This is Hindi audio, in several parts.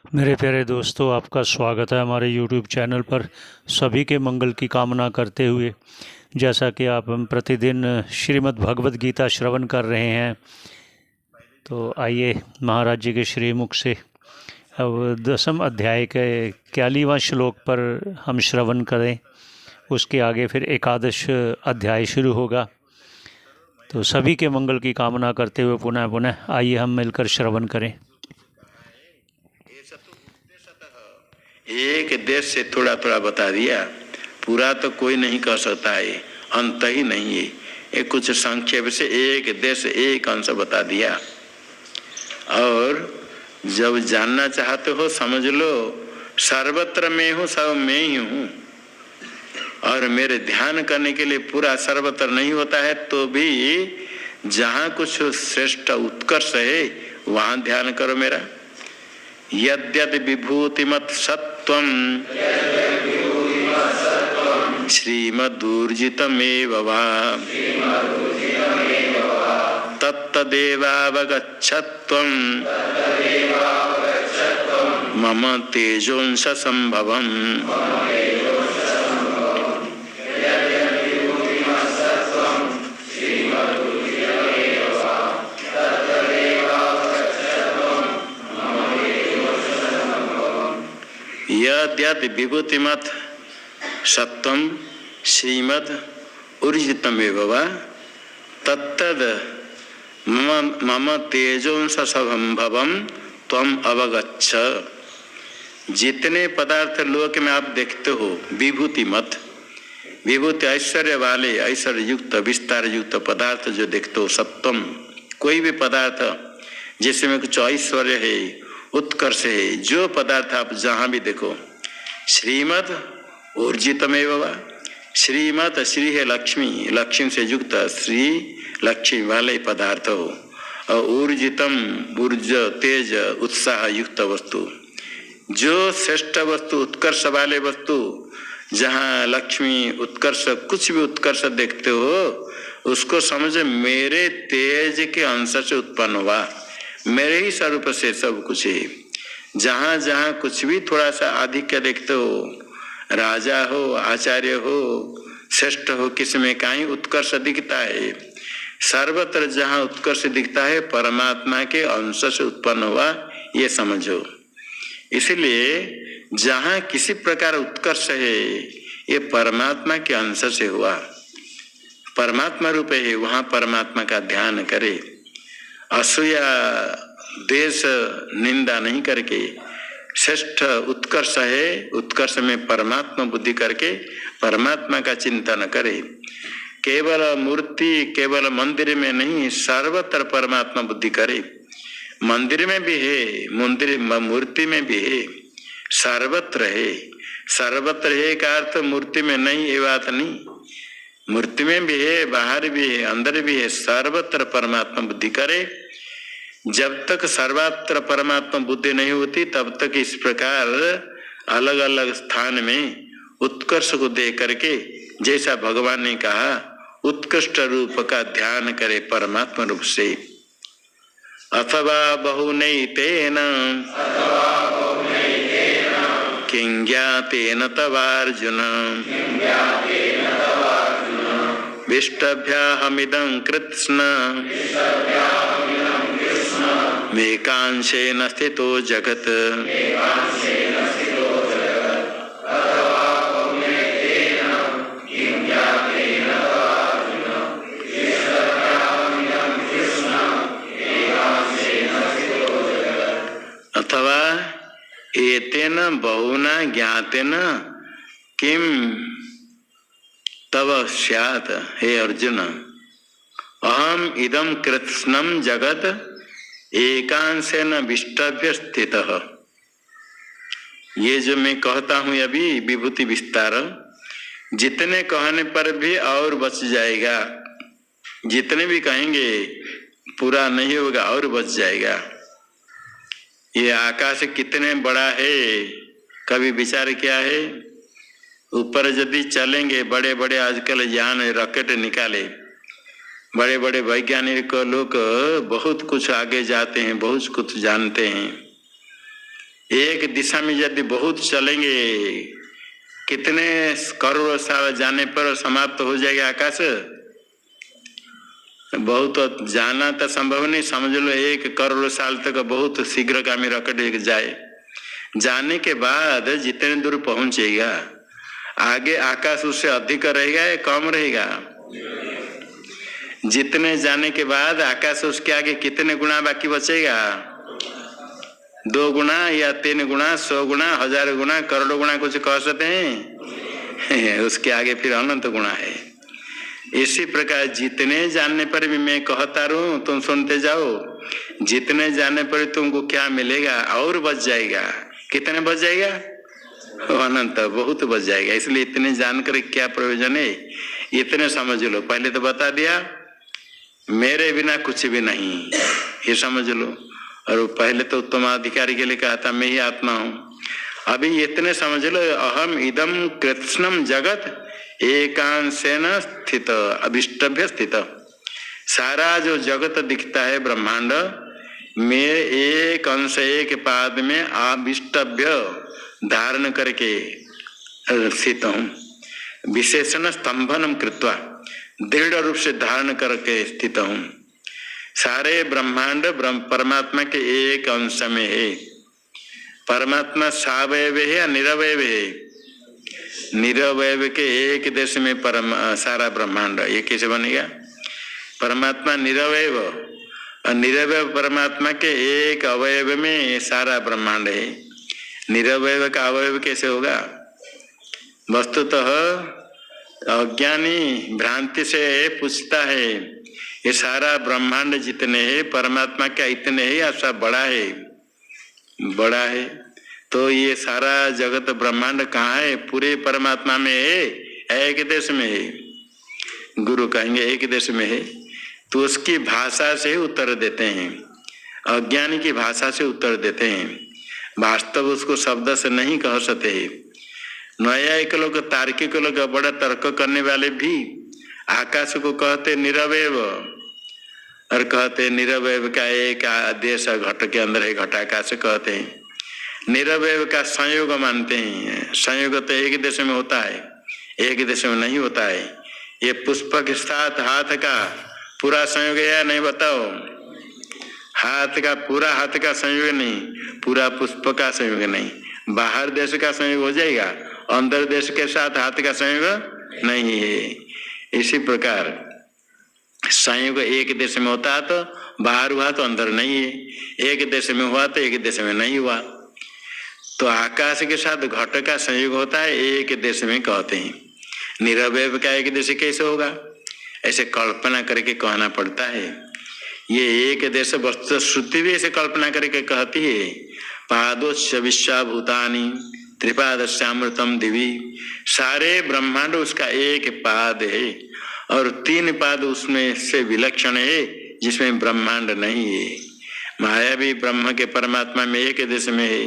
मेरे प्यारे दोस्तों, आपका स्वागत है हमारे YouTube चैनल पर। सभी के मंगल की कामना करते हुए, जैसा कि हम प्रतिदिन श्रीमद् भगवद गीता श्रवण कर रहे हैं, तो आइए महाराज जी के श्रीमुख से अब 10वें अध्याय के 41वां श्लोक पर हम श्रवण करें। उसके आगे फिर एकादश अध्याय शुरू होगा। तो सभी के मंगल की कामना करते हुए पुनः पुनः आइए हम मिलकर श्रवण करें। एक देश से थोड़ा थोड़ा बता दिया, पूरा तो कोई नहीं कह सकता है, अंत ही नहीं है। ये कुछ संक्षेप से एक देश एक अंश बता दिया। और जब जानना चाहते हो समझ लो, सर्वत्र मैं हूँ, सब मैं ही हूँ। और मेरे ध्यान करने के लिए पूरा सर्वत्र नहीं होता है, तो भी जहाँ कुछ श्रेष्ठ उत्कर्ष है वहाँ ध्यान करो मेरा। यद्यद् विभूतिमत् सत्त्वं श्रीमदूर्जितमेव वा तत्तदेवावगच्छत्वं मम तेजोंश संभवम्। यद्यद् विभूतिमत् सत्त्वं श्रीमद् ऊर्जितमेव वा तत्तद् मम तेजोंश संभवम् त्वम् अवगच्छ। जितने पदार्थ लोक में आप देखते हो विभूतिमत्, विभूति ऐश्वर्य वाले, ऐश्वर्य युक्त, विस्तार युक्त पदार्थ जो देखते हो, सत्वम कोई भी पदार्थ जिसमें कुछ ऐश्वर्य है, उत्कर्ष है, जो पदार्थ आप जहाँ भी देखो, श्रीमद् ऊर्जितमेव वा। श्रीमद्, श्री है लक्ष्मी, लक्ष्मी से युक्त, श्री लक्ष्मी वाले पदार्थ हो। और ऊर्जितम, ऊर्ज तेज उत्साह युक्त वस्तु, जो श्रेष्ठ वस्तु, उत्कर्ष वाले वस्तु, जहाँ लक्ष्मी उत्कर्ष, कुछ भी उत्कर्ष देखते हो, उसको समझ मेरे तेज के अंश से उत्पन्न हुआ, मेरे ही स्वरूप से सब कुछ है। जहाँ जहाँ कुछ भी थोड़ा सा आधिक्य देखते हो, राजा हो, आचार्य हो, श्रेष्ठ हो, किसमें कहीं उत्कर्ष दिखता है, सर्वत्र जहाँ उत्कर्ष दिखता है परमात्मा के अंश से उत्पन्न हुआ, ये समझो। इसलिए जहाँ किसी प्रकार उत्कर्ष है, ये परमात्मा के अंश से हुआ, परमात्मा रूप है, वहाँ परमात्मा का ध्यान करे। असूया देश निंदा नहीं करके, श्रेष्ठ उत्कर्ष है, उत्कर्ष में परमात्मा बुद्धि करके परमात्मा का चिंतन करे। केवल मूर्ति, केवल मंदिर में नहीं, सर्वत्र परमात्मा बुद्धि करे। मंदिर में भी है, मंदिर मूर्ति में भी है, सर्वत्र है। सर्वत्र है का अर्थ मूर्ति में नहीं, ये बात नहीं। मूर्ति में भी है, बाहर भी है, अंदर भी है, सर्वत्र परमात्मा बुद्धि करे। जब तक सर्वत्र परमात्मा बुद्धि नहीं होती, तब तक इस प्रकार अलग अलग स्थान में उत्कर्ष को दे करके, जैसा भगवान ने कहा, उत्कृष्ट रूप का ध्यान करे परमात्मा रूप से। अथवा बहुनैतेन किं ज्ञातेन तवार्जुन विष्टभ्याहमिदं कृत्स्न मेकांशेन स्थितो जगत्। अथवा एतेन बहुना ज्ञातेन किम तव स्यात्। हे अर्जुन, अहम इदं कृत्स्नं जगत एकांशेन विष्टभ्य स्थितः। ये जो मैं कहता हूँ अभी विभूति विस्तार, जितने कहने पर भी और बच जाएगा, जितने भी कहेंगे पूरा नहीं होगा, और बच जाएगा। ये आकाश कितने बड़ा है, कभी विचार किया है? ऊपर यदि चलेंगे, बड़े बड़े आजकल यान रॉकेट निकाले, बड़े बड़े वैज्ञानिक लोग बहुत कुछ आगे जाते हैं, बहुत कुछ जानते हैं। एक दिशा में यदि बहुत चलेंगे, कितने करोड़ साल जाने पर समाप्त हो जाएगा आकाश। बहुत जाना तो संभव नहीं, समझ लो 1 करोड़ साल तक बहुत शीघ्रगामी रॉकेट जाए। जाने के बाद जितने दूर पहुंचेगा, आगे आकाश उससे अधिक रहेगा या कम रहेगा? जितने जाने के बाद आकाश उसके आगे कितने गुना बाकी बचेगा? 2 गुना या 3 गुना, 100 गुना, 1000 गुना, करोड़ गुना, कुछ कह सकते हैं। उसके आगे फिर अनंत गुना है। इसी प्रकार जितने जानने पर भी मैं कहता रहूं, तुम सुनते जाओ। जितने जानने पर तुमको क्या मिलेगा? और बच जाएगा। कितने बच जाएगा? अनंत, बहुत बच जाएगा। इसलिए इतने जानकर क्या प्रयोजन है? इतने समझ लो। पहले तो बता दिया मेरे बिना कुछ भी नहीं, ये समझ लो। और पहले तो उत्तमाधिकारी के लिए कहा था मैं ही आत्मा हूँ। अभी इतने समझ लो, अहम इदम कृत्स्नम जगत एकांशेन स्थित अभिष्टभ्य स्थित। सारा जो जगत दिखता है ब्रह्मांड में एक अंश, एक पाद में अभिष्टभ्य धारण करके स्थित हूँ। विशेषण स्तंभनम कृत्वा, दृढ़ रूप से धारण करके स्थित हूँ। सारे ब्रह्मांड परमात्मा के एक अंश में है। परमात्मा सावयव है या निरवयव है? निरवयव के एक देश में सारा ब्रह्मांड, ये कैसे बनेगा? परमात्मा निरवयव, और निरवयव परमात्मा के एक अवयव में सारा ब्रह्मांड है। निरवयव का अवयव कैसे होगा? वस्तुतः अज्ञानी भ्रांति से पूछता है ये सारा ब्रह्मांड जितने हैं परमात्मा क्या इतने हैं या सब बड़ा है? बड़ा है। तो ये सारा जगत ब्रह्मांड कहाँ है? पूरे परमात्मा में है, एक देश में है। गुरु कहेंगे एक देश में है, तो उसकी भाषा से उत्तर देते हैं। अज्ञानी की भाषा से उत्तर देते हैं। वास्तव उसको शब्द से नहीं कह सकते। न्यायिक लोग, तार्किक लोग, बड़ा तर्क करने वाले भी आकाश को कहते निरवयव, और कहते निरवयव का एक देश घट के अंदर है, घटाकाश कहते हैं। निरवयव का संयोग मानते हैं। संयोग तो एक देश में होता है, एक देश में नहीं होता है। ये पुष्प के साथ हाथ का पूरा संयोग है या नहीं बताओ? हाथ का पूरा, हाथ का संयोग नहीं, पूरा पुष्प का संयोग नहीं। बाहर देश का संयोग हो जाएगा, अंदर देश के साथ हाथ का संयोग नहीं है। इसी प्रकार संयोग एक देश में होता है तो बाहर हुआ तो अंदर नहीं है, एक देश में हुआ तो एक देश में नहीं हुआ। तो आकाश के साथ घट का संयोग होता है, एक देश में कहते हैं। निरवयव का एक देश कैसे होगा? ऐसे कल्पना करके कहना पड़ता है। ये एक देश वस्तु श्रुति भी ऐसे कल्पना करके कहती है। पादोच्च विश्वभूतानि त्रिपादस्यामृतम दिवी। सारे ब्रह्मांड उसका एक पाद है और 3 पाद उसमें से विलक्षण है जिसमें ब्रह्मांड नहीं है। माया भी ब्रह्म के परमात्मा में एक देश में है,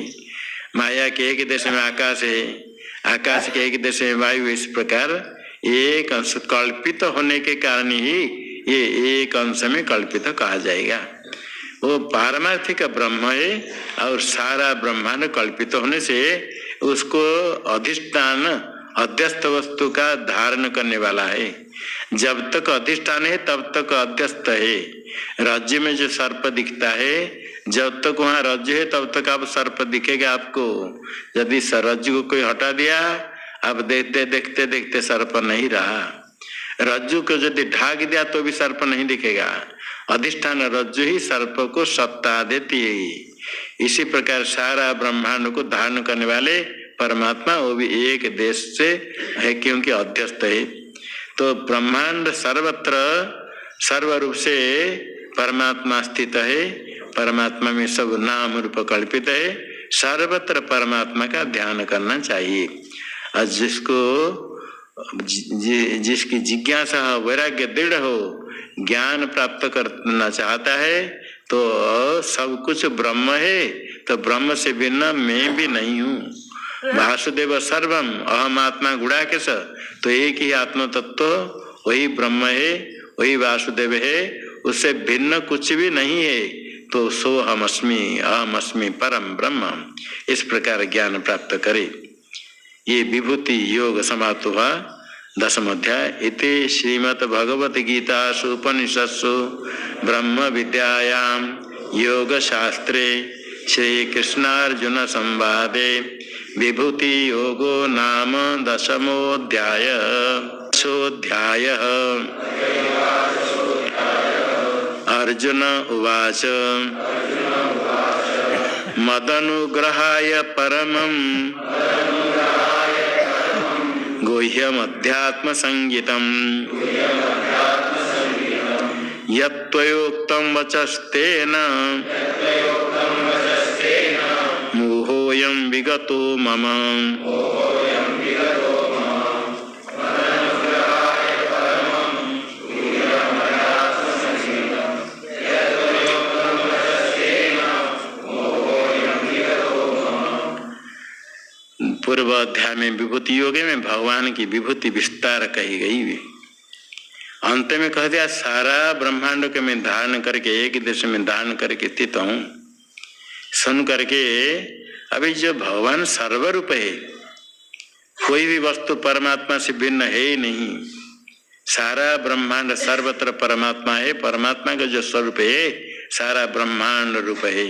माया के एक देश में आकाश है, आकाश के एक देश में वायु। इस प्रकार एक अंश कल्पित होने के कारण ही ये एक अंश में कल्पित कहा जाएगा। वो पारमार्थिक ब्रह्म है और सारा ब्रह्मांड कल्पित होने से उसको अधिष्ठान अध्यस्त वस्तु का धारण करने वाला है। जब तक अधिष्ठान है तब तक अध्यस्त है। राज्य में जो सर्प दिखता है, जब तक वहाँ रज्जु है तब तक आप सर्प दिखेगा आपको। यदि रज्जु को कोई हटा दिया, अब देखते देखते देखते सर्प नहीं रहा। रज्जु को यदि ढाक दिया तो भी सर्प नहीं दिखेगा। अधिष्ठान रज्जु ही सर्प को सत्ता देती है। इसी प्रकार सारा ब्रह्मांड को धारण करने वाले परमात्मा वो भी एक देश से है क्योंकि अध्यस्त है। तो ब्रह्मांड सर्वत्र सर्वरूप से परमात्मा स्थित है। परमात्मा में सब नाम रूप कल्पित है। सर्वत्र परमात्मा का ध्यान करना चाहिए। और जिसकी जिज्ञासा वैराग्य दृढ़ हो, ज्ञान प्राप्त करना चाहता है तो सब कुछ ब्रह्म है, तो ब्रह्म से भिन्न मैं भी नहीं हूँ। वासुदेव सर्वम अहम आत्मा गुणाकेश, तो एक ही आत्म तत्व वही ब्रह्म है, वही वासुदेव है, उससे भिन्न कुछ भी नहीं है। तो सोहमस्मि अहमस्मि परम ब्रह्म, इस प्रकार ज्ञान प्राप्त करे। ये विभूति योग समाप्त हुआ 10वां अध्याय। इति श्रीमद् भगवत गीतासु उपनिषत्सु ब्रह्म विद्यायां योग शास्त्रे श्री कृष्णार्जुन संवादे विभूति योगो नाम 10मोऽध्याय। अर्जुन उवाच मदनुग्रहाय परमं गुह्यमध्यात्म संगीतम् यत्त्वयोक्तं वचस्तेन मोहोऽयं विगतो मम। पूर्व अध्याय में विभूति योग में भगवान की विभूति विस्तार कही गई। अंत में कह दिया सारा ब्रह्मांड के मैं धारण करके एक देश में धारण करके स्थित हूँ। सुन करके अभी जो भगवान सर्वरूप है, कोई भी वस्तु परमात्मा से भिन्न है ही नहीं। सारा ब्रह्मांड सर्वत्र परमात्मा है। परमात्मा का जो स्वरूप है सारा ब्रह्मांड रूप है।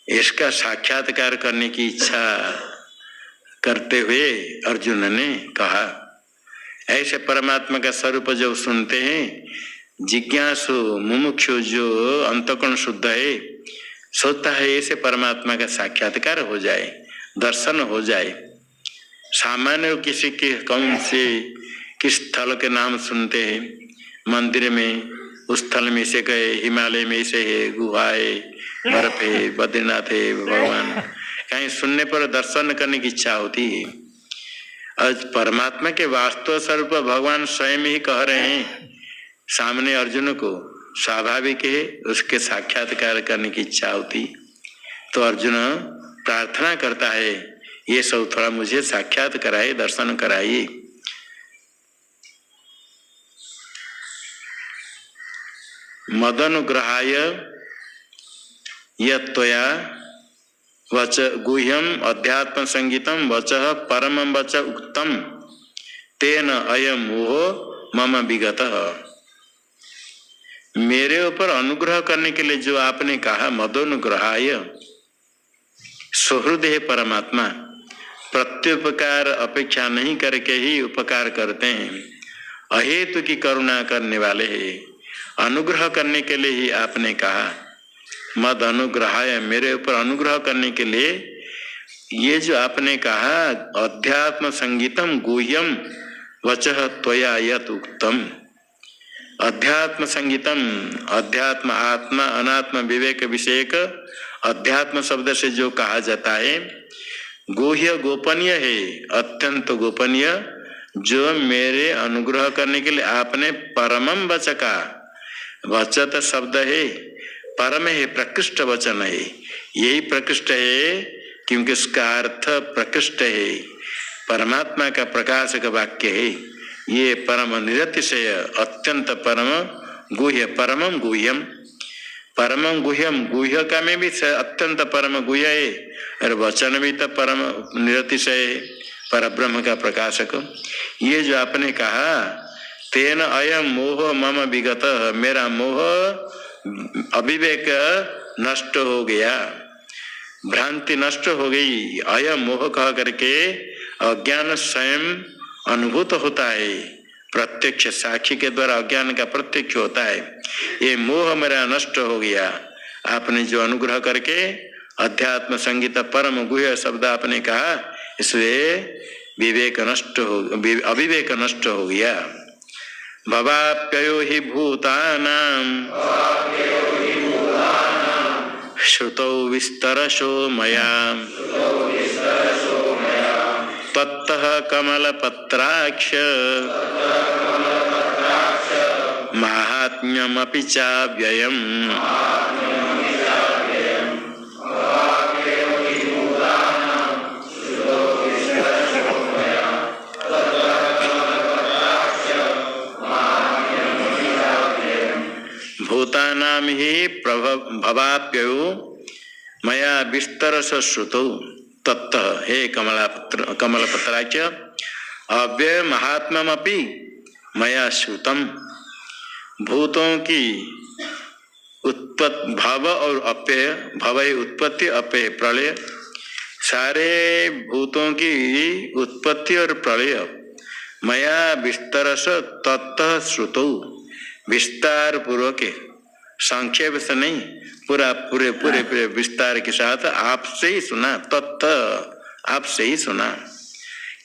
इसका साक्षात्कार करने की इच्छा करते हुए अर्जुन ने कहा, ऐसे परमात्मा का स्वरूप जब सुनते हैं जिज्ञासु मुमुक्षु जो अंतःकरण शुद्ध है सोचता है ऐसे परमात्मा का साक्षात्कार हो जाए, दर्शन हो जाए। सामान्य किसी के कौन से किस स्थल के नाम सुनते हैं, मंदिर में उस स्थल में से गए, हिमालय में से है, गुहा है, बर्फ है, बद्रीनाथ है, भगवान कहीं सुनने पर दर्शन करने की इच्छा होती है। आज परमात्मा के वास्तव स्वरूप भगवान स्वयं ही कह रहे हैं सामने अर्जुन को, स्वाभाविक है उसके साक्षात्कार करने की इच्छा होती। तो अर्जुन प्रार्थना करता है ये सब थोड़ा मुझे साक्षात कराइए, दर्शन कराइए। मदनुग्रहाय यत्त्वया वच गुह्यम अध्यात्म संगीतम वचः परमं वच उक्तम तेन अयम मोह मम विगतः। मेरे ऊपर अनुग्रह करने के लिए जो आपने कहा मदोनुग्रहाय, सुहृद है परमात्मा, प्रत्युपकार अपेक्षा नहीं करके ही उपकार करते हैं, अहेतु की करुणा करने वाले हैं। अनुग्रह करने के लिए ही आपने कहा मद अनुग्रहाय, मेरे ऊपर अनुग्रह करने के लिए ये जो आपने कहा अध्यात्म संगीतम गुह्यम वचः त्वया यत उक्तम। अध्यात्म संगीतम, अध्यात्म आत्मा अनात्म विवेक विषयक अध्यात्म शब्द से जो कहा जाता है गुह्य गोपनीय है, अत्यंत गोपनीय, जो मेरे अनुग्रह करने के लिए आपने परमम वच का, वचत शब्द है परम है, प्रकृष्ट वचन है, यही प्रकृष्ट है क्योंकि उसका अर्थ प्रकृष्ट है, परमात्मा का प्रकाशक वाक्य है। ये परम निरतिशय अत्यंत परम गुह्य, परमम गुह्यम, परमम गुह्यम, गुह्य का में भी अत्यंत परम गुह्य है और वचन भी तो परम निरतिशय है, पर ब्रह्म का प्रकाशक। ये जो आपने कहा तेन अयम मोह मम विगत, मेरा मोह अविवेक नष्ट हो गया, भ्रांति नष्ट हो गई। अयम मोह कह करके अज्ञान स्वयं अनुभूत होता है, प्रत्यक्ष साक्षी के द्वारा अज्ञान का प्रत्यक्ष होता है। ये मोह मेरा नष्ट हो गया। आपने जो अनुग्रह करके अध्यात्म संगीत परम गुह्य शब्द आपने कहा, इसलिए विवेक नष्ट हो, अविवेक नष्ट हो गया। भवाप्ययो हि भूतानां श्रुतौ विस्तरशो मया तत्तः कमलपत्राक्ष माहात्म्यमपि चाव्ययम्। भूतानां हि प्रभव भवाप्ययो मया विस्तरस श्रुतौ तत्त हे कमलपत्राक्ष अव्यय महात्म्यमपि मया श्रुतम। भूतों की उत्पत्ति भव और अप्यय, भव उत्पत्ति अप्यय प्रलय, सारे भूतों की उत्पत्ति और प्रलय मया विस्तरस तत्तः श्रुतौ, विस्तार पूर्वक संक्षेप से नहीं, पूरा पूरे पूरे पूरे विस्तार के साथ आपसे ही सुना। तत्त आपसे ही सुना।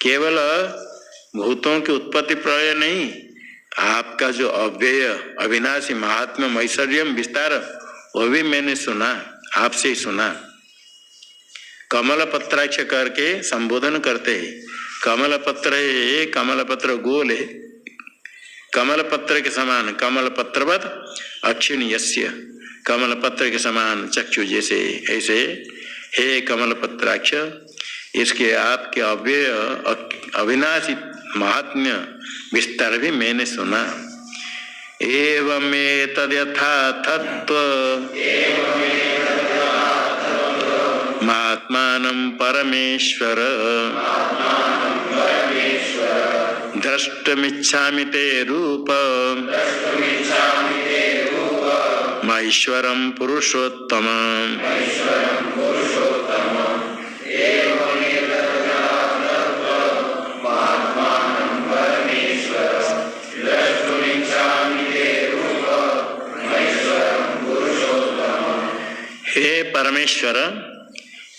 केवल भूतों की उत्पत्ति प्रलय नहीं, आपका जो अव्यय अविनाशी महात्म्य ऐश्वर्यम विस्तार वो भी मैंने सुना, आपसे ही सुना। कमल पत्राक्ष करके संबोधन करते हैं। कमल पत्र है, कमल पत्र गोल है, कमल पत्र के समान, कमल पत्रवत अक्षिणी यस्य, कमल पत्र के समान चक्षु जैसे, ऐसे हे कमल पत्राक्ष इसके आपके अव्यय अविनाशी महात्म्य विस्तार भी मैंने सुना। एवमेतद् यथार्थत्व महात्मानं परमेश्वर द्रष्टुमिच्छामि ते रूप महेश्वरं पुरुषोत्तम। हे परमेश्वर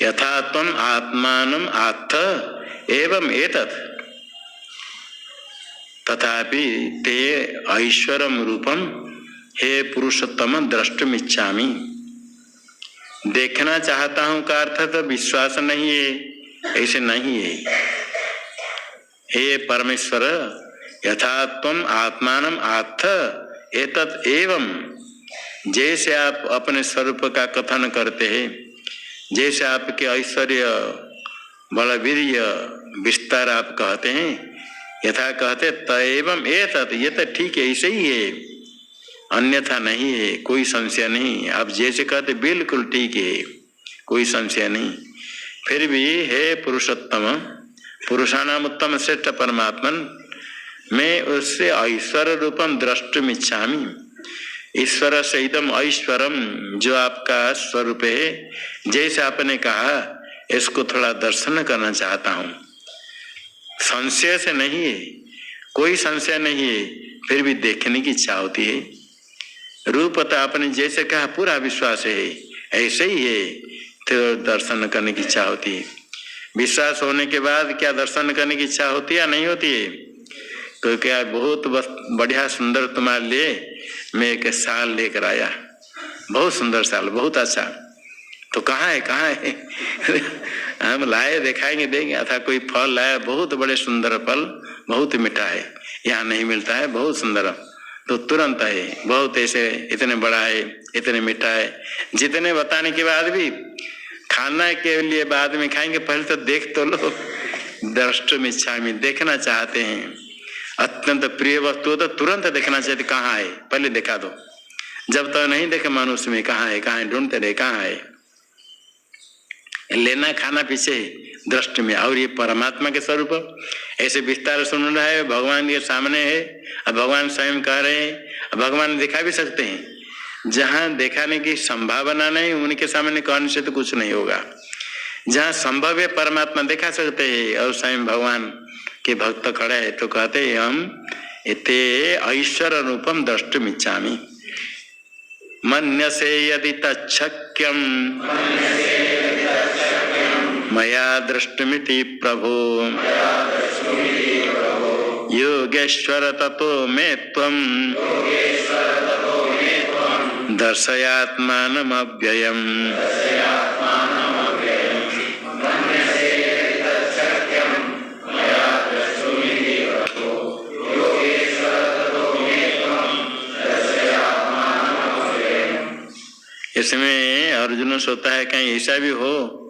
यथा त्वम् आत्मानम् आत्थ एवं एतत् तथापि ते ऐश्वरम रूपम हे पुरुषोत्तम द्रष्टुमिच्छामि। देखना चाहता हूं का अर्थ तो विश्वास नहीं है, ऐसे नहीं है। हे परमेश्वर यथा त्वम् आत्मानम् आत्थ एतत् एवं, जैसे आप अपने स्वरूप का कथन करते हैं, जैसे आपके ऐश्वर्य बलवीर्य विस्तार आप कहते हैं, यथा कहते तएवं एतत्, ये तो ठीक है, ऐसे ही है, अन्यथा नहीं है, कोई संशय नहीं। आप जैसे कहते बिल्कुल ठीक है, कोई संशय नहीं। फिर भी हे पुरुषोत्तम, पुरुषाणाम उत्तम श्रेष्ठ परमात्मन, मैं उससे ऐश्वर्य रूपम द्रष्टुमिच्छामि। ईश्वर से इदम ऐश्वरम, जो आपका स्वरूप है, जैसे आपने कहा, इसको थोड़ा दर्शन करना चाहता हूँ। संशय से नहीं है, कोई संशय नहीं है, फिर भी देखने की इच्छा होती है। रूप तो आपने जैसे कहा पूरा विश्वास है, ऐसे ही है, तो दर्शन करने की इच्छा होती है। विश्वास होने के बाद क्या दर्शन करने की इच्छा होती है या नहीं होती है? तो क्या बहुत बढ़िया सुंदर तुम्हारे लिए मैं एक साल लेकर आया, बहुत सुंदर साल, बहुत अच्छा, तो कहाँ है कहाँ है? हम लाए, दिखाएंगे, देंगे। अथा कोई फल लाया, बहुत बड़े सुंदर फल, बहुत मीठा है, यहाँ नहीं मिलता है, बहुत सुंदर, तो तुरंत है, बहुत ऐसे, इतने बड़ा है, इतने मीठा है। जितने बताने के बाद भी खाना के लिए बाद में खाएंगे, पहले तो देख तो लो। द्रष्टुमिच्छामि, देखना चाहते हैं। अत्यंत प्रिय वस्तु तो तुरंत देखना चाहते, कहाँ है पहले दिखा दो। जब तक नहीं देखे मनुष्य में कहाँ है, ढूंढते रहे कहाँ है। लेना खाना पीछे दृष्टि में, और ये परमात्मा के स्वरूप ऐसे विस्तार सुन रहा है, भगवान के सामने है, अब भगवान स्वयं कह रहे हैं, भगवान दिखा भी सकते हैं। जहाँ दिखाने की संभावना नहीं, उनके सामने कहने से तो कुछ नहीं होगा। जहाँ संभव है परमात्मा दिखा सकते हैं, और स्वयं भगवान के भक्त खड़े है, तो कहते हैं हम इते ऐश्वर्य रूपम द्रष्टुमिच्छामि। मन्यसे यदि तच्छक्यम मया दृष्टुमिति प्रभो योगेश्वर ततो मे त्वं दर्शयात्मानमव्ययम्। इसमें अर्जुन सोचता है कहीं ऐसा भी हो,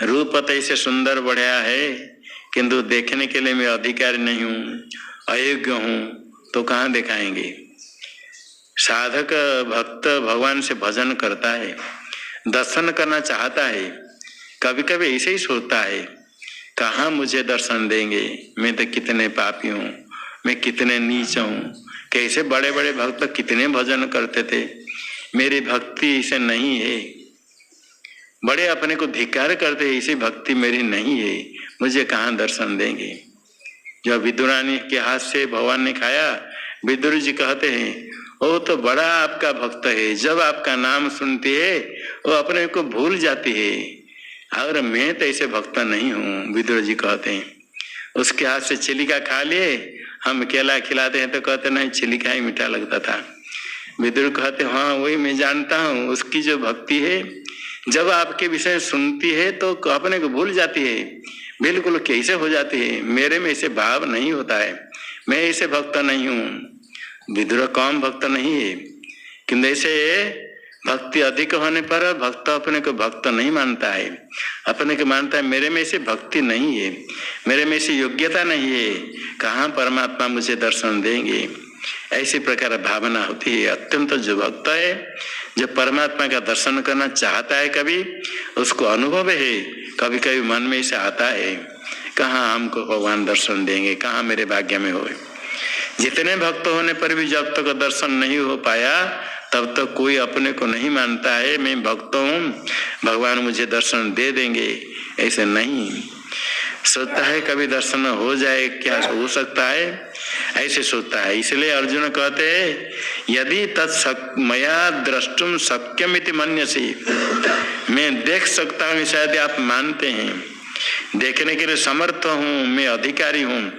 रूप तो ऐसे सुंदर बढ़िया है, किंतु देखने के लिए मैं अधिकारी नहीं हूँ, अयोग्य हूँ, तो कहाँ दिखाएंगे। साधक भक्त भगवान से भजन करता है, दर्शन करना चाहता है, कभी कभी ऐसे ही सोचता है कहाँ मुझे दर्शन देंगे, मैं तो कितने पापी हूँ, मैं कितने नीच हूँ, कैसे बड़े बड़े भक्त कितने भजन करते थे, मेरी भक्ति इसे नहीं है, बड़े अपने को धिक्कार करते, ऐसी भक्ति मेरी नहीं है, मुझे कहाँ दर्शन देंगे। जब विदुरानी के हाथ से भगवान ने खाया, विदुर जी कहते हैं वो तो बड़ा आपका भक्त है, जब आपका नाम सुनती है वो अपने को भूल जाती है, और मैं तो ऐसे भक्त नहीं हूँ। विदुर जी कहते हैं उसके हाथ से चिलिका खा लिए, हम केला खिलाते हैं तो कहते नहीं चिलिका ही मीठा लगता था। विदुर कहते हाँ वही मैं जानता हूँ, उसकी जो भक्ति है जब आपके विषय सुनती है तो अपने को भूल जाती है, बिल्कुल कैसे हो जाती है, मेरे में ऐसे भाव नहीं होता है, मैं ऐसे भक्त नहीं हूँ। विदुर कम भक्त नहीं है, किंतु ऐसे भक्ति अधिक होने पर भक्त अपने को भक्त नहीं मानता है, अपने को मानता है मेरे में ऐसे भक्ति नहीं है, मेरे में ऐसी योग्यता नहीं है, कहाँ परमात्मा मुझे दर्शन देंगे, ऐसी प्रकार भावना होती है। अत्यंत जो भक्त है, जो परमात्मा का दर्शन करना चाहता है, कभी उसको अनुभव है, कभी कभी मन में से आता है कहाँ हमको भगवान दर्शन देंगे, कहाँ मेरे भाग्य में हो। जितने भक्त होने पर भी जब तक दर्शन नहीं हो पाया तब तक कोई अपने को नहीं मानता है मैं भक्त हूँ, भगवान मुझे दर्शन दे देंगे, ऐसे नहीं सोचता है। कभी दर्शन हो जाए, क्या हो सकता है, ऐसे सोचता है। इसलिए अर्जुन कहते हैं यदि तत्मया द्रष्टुम शक्यमिति मन्यसे, मैं देख सकता हूँ, शायद आप मानते हैं, देखने के लिए समर्थ हूँ, मैं अधिकारी हूँ,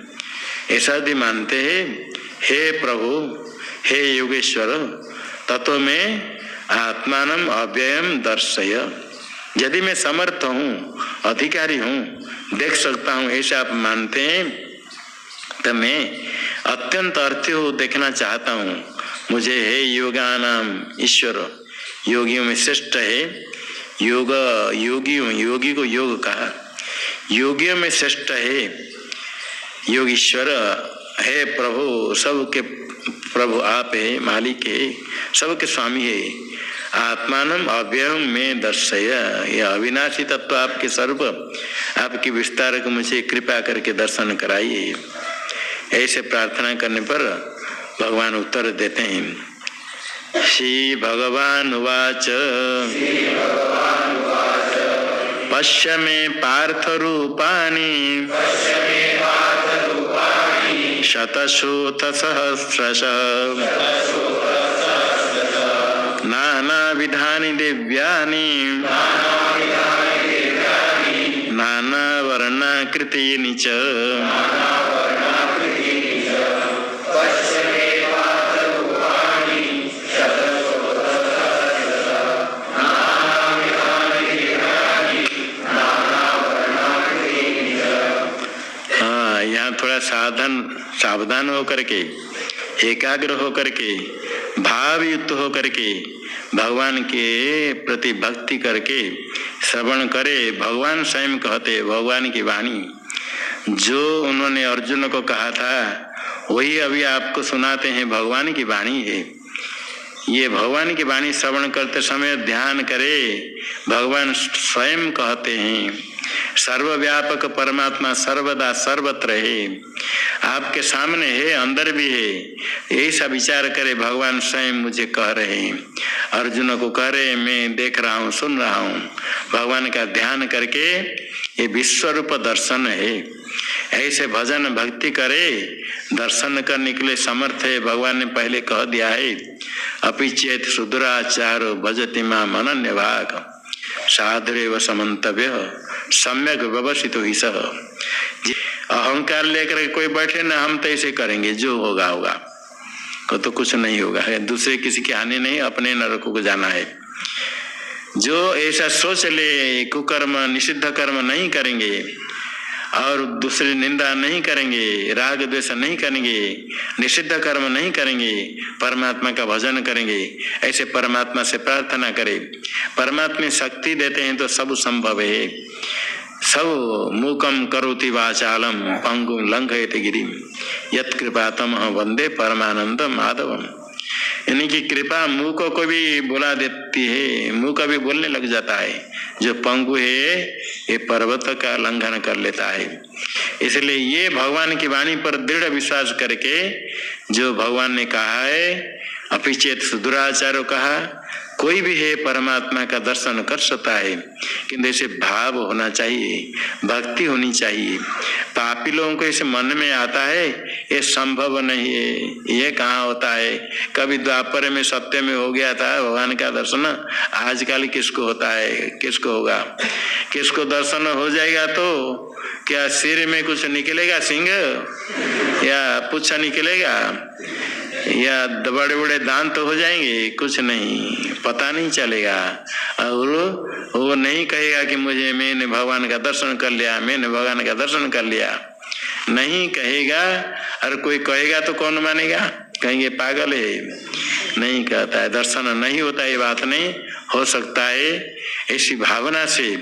ऐसा यदि मानते हैं, हे प्रभु हे योगेश्वर ततो में आत्मानम अव्ययम दर्शय, यदि मैं समर्थ हूँ, अधिकारी हूँ, देख सकता हूँ, ऐसे आप मानते हैं, तो मैं अत्यंत अर्थी हो देखना चाहता हूँ। मुझे हे योगानाम ईश्वर, योगियों में श्रेष्ठ है, योग योगी हूँ, योगी को योग कहा, योगियों में श्रेष्ठ है योगीश्वर, हे प्रभु सबके प्रभु आप है, मालिक है, सबके स्वामी है, आत्मानम अव्ययम में दर्शय, यह अविनाशी तत्व आपके स्वरूप, आपकी विस्तार को मुझे कृपा करके दर्शन कराइए। ऐसे प्रार्थना करने पर भगवान उत्तर देते हैं। श्री भगवान उवाच पश्य मे पार्थ रूपाणि शतशोथ सहस्रशः नानाविधानि दिव्यानि नानावर्णाकृतीनि च। यहाँ थोड़ा सावधान होकर के, एकाग्र होकर के, भाव युक्त होकर के, भगवान के प्रति भक्ति करके श्रवण करे। भगवान स्वयं कहते, भगवान की वाणी जो उन्होंने अर्जुन को कहा था वही अभी आपको सुनाते हैं, भगवान की वाणी है। ये भगवान की वाणी श्रवण करते समय ध्यान करे, भगवान स्वयं कहते हैं, सर्वव्यापक परमात्मा सर्वदा सर्वत्र है, आपके सामने है, अंदर भी है, ऐसा विचार करे। भगवान स्वयं मुझे कह रहे हैं, अर्जुन को कह रहे, मैं देख रहा हूँ, सुन रहा हूँ। भगवान का ध्यान करके ये विश्व रूप दर्शन है, ऐसे भजन भक्ति करे, दर्शन करने के लिए समर्थ है। भगवान ने पहले कह दिया है, अपि चेत सुदुराचारो भजति माम अनन्यभाग साधुरेव समन्तव्य सम्यक व्यवसितो हि सः। अहंकार लेकर कोई बैठे ना, हम तो ऐसे करेंगे, जो होगा होगा, तो कुछ नहीं होगा, दूसरे किसी की हानि नहीं, अपने नरकों को जाना है। जो ऐसा सोच ले, कुकर्म निषिद्ध कर्म नहीं करेंगे और दूसरी निंदा नहीं करेंगे, राग द्वेष नहीं करेंगे, निषिद्ध कर्म नहीं करेंगे, परमात्मा का भजन करेंगे, ऐसे परमात्मा से प्रार्थना करें। परमात्मा शक्ति देते हैं तो सब संभव है। सब मूकम करोति वाचालम पंगुम लंघयति गिरिम यत्कृपातम वंदे परमानंद माधवम। यानी कि कृपा मुंह को भी बुला देती है, मुंह का भी बोलने लग जाता है। जो पंगु है ये पर्वत का लंघन कर लेता है। इसलिए ये भगवान की वाणी पर दृढ़ विश्वास करके जो भगवान ने कहा है, अपिचेत सुदुराचारो कहा, कोई भी है परमात्मा का दर्शन कर सकता है, किंतु ऐसे भाव होना चाहिए, भक्ति होनी चाहिए। पापी लोगों को इसे मन में आता है ये संभव नहीं है, ये कहाँ होता है। कभी द्वापर में सत्य में हो गया था भगवान का दर्शन, आजकल किसको होता है, किसको होगा। किसको दर्शन हो जाएगा तो क्या सिर में कुछ निकलेगा, सिंह या पुच्छा निकलेगा, या बड़े बड़े दांत तो हो जाएंगे, कुछ नहीं, पता नहीं चलेगा। और वो नहीं कहेगा कि मैंने भगवान का दर्शन कर लिया, मैंने भगवान का दर्शन कर लिया, नहीं कहेगा। और कोई कहेगा तो कौन मानेगा, कहेंगे पागल है, नहीं कहता है, दर्शन नहीं होता, ये बात नहीं हो सकता है। ऐसी भावना से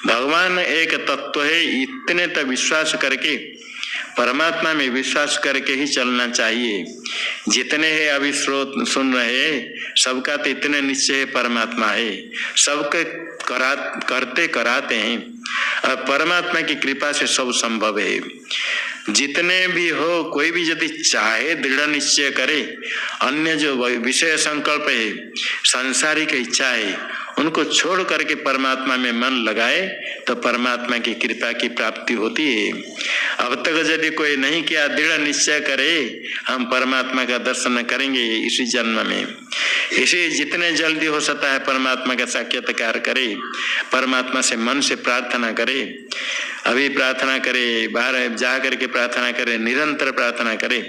भगवान एक तत्व है, इतने तक विश्वास करके, परमात्मा में विश्वास करके ही चलना चाहिए। जितने हैं अभी श्रोत सुन रहे, सबका तो इतने निश्चय परमात्मा है, सबके करते कराते हैं, और परमात्मा की कृपा से सब संभव है। जितने भी हो, कोई भी यदि चाहे दृढ़ निश्चय करे, अन्य जो विषय संकल्प है, सांसारिक इच्छा है, उनको छोड़ करके परमात्मा में मन लगाए तो परमात्मा की कृपा की प्राप्ति होती है। अब तक यदि कोई नहीं किया, दृढ़ निश्चय करे हम परमात्मा का दर्शन करेंगे इसी जन्म में, इसे जितने जल्दी हो सकता है परमात्मा का साक्षात्कार करे, परमात्मा से मन से प्रार्थना करे, अभी प्रार्थना करे, बाहर जा करके प्रार्थना करे, निरंतर प्रार्थना करे।